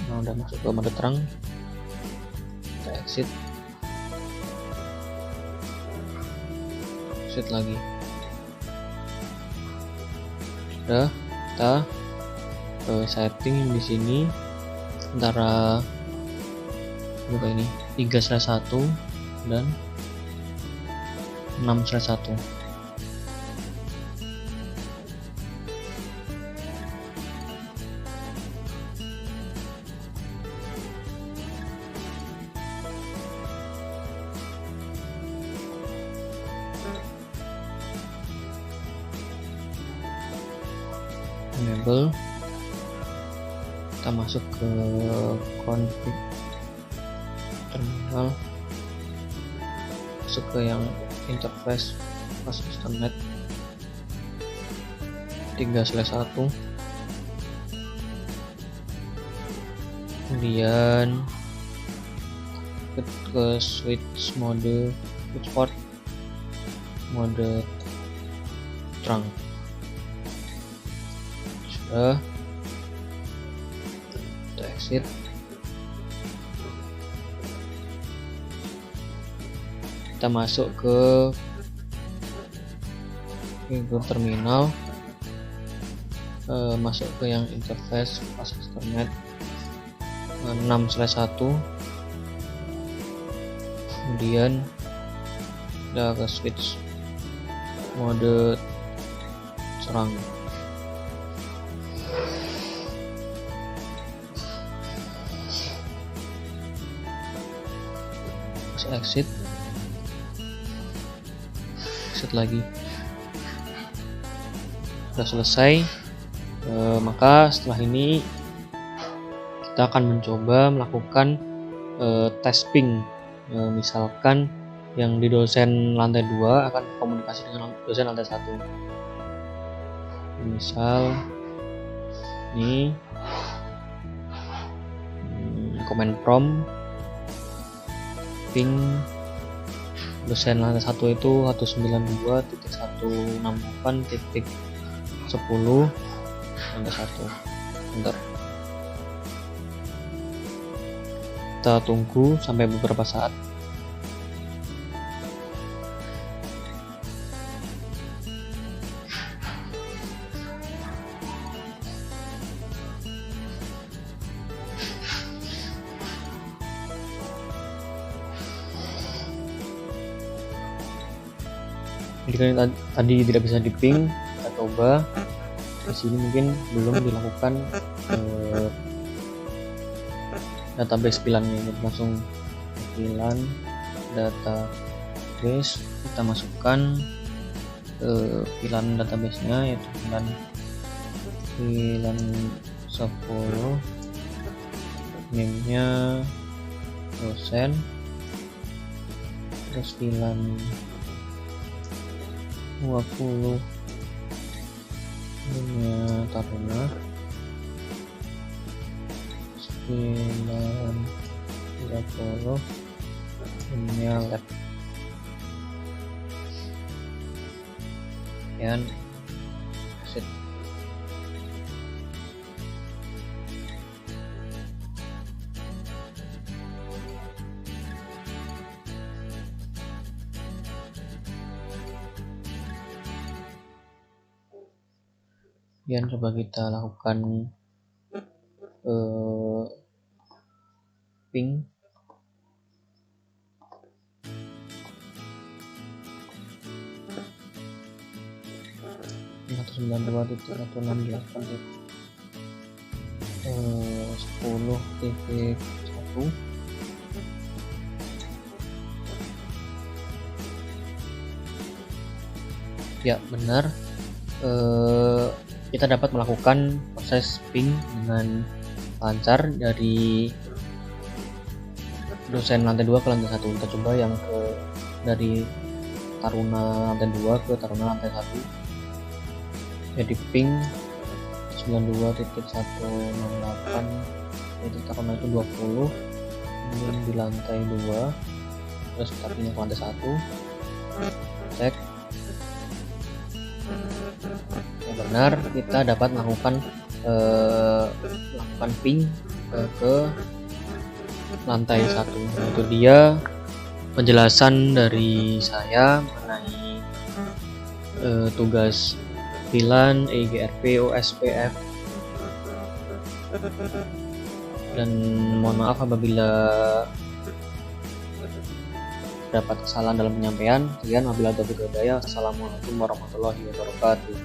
Nah, udah masuk ke mode terang, kita exit lagi. Udah, kita setting di sini antara ini 3/1 dan 6/1. Enable, kita masuk ke config terminal, masuk ke yang interface pas Ethernet 3/1, kemudian ke switch port mode terang. Sudah, kita exit, kita masuk ke configure terminal, masuk ke yang interface pas Ethernet 6/1, kemudian kita ke switch mode terang. Exit lagi. Sudah selesai. Maka setelah ini kita akan mencoba melakukan tes ping. Misalkan yang di dosen lantai 2 akan komunikasi dengan dosen lantai 1. Misal ini command prompt ping dosen lantai 1 itu 192.168.10 lantai 1. Bentar. Kita tunggu sampai beberapa saat. Jika tadi tidak bisa di ping, kita coba di sini mungkin belum dilakukan database VLAN-nya. Langsung VLAN database, kita masukkan VLAN database-nya, yaitu VLAN 10, name-nya dosen, terus VLAN 20 ini Taruna, 930 ini lab, dan set. Kemudian coba kita lakukan ping. Ini 192.168.10 titik 1. Ya benar. kita dapat melakukan proses ping dengan lancar dari dosen lantai 2 ke lantai 1. Kita coba yang dari taruna lantai 2 ke taruna lantai 1. Jadi ping 92.168 itu taruna itu 20, kemudian di lantai 2 terus kita pindah ke lantai 1, cek benar, kita dapat melakukan ping ke lantai 1. Itu dia penjelasan dari saya mengenai tugas VLAN, EIGRP, OSPF, dan mohon maaf apabila dapat kesalahan dalam penyampaian. Sekian, wabillahi taufiq wal hidayah. Assalamualaikum warahmatullahi wabarakatuh.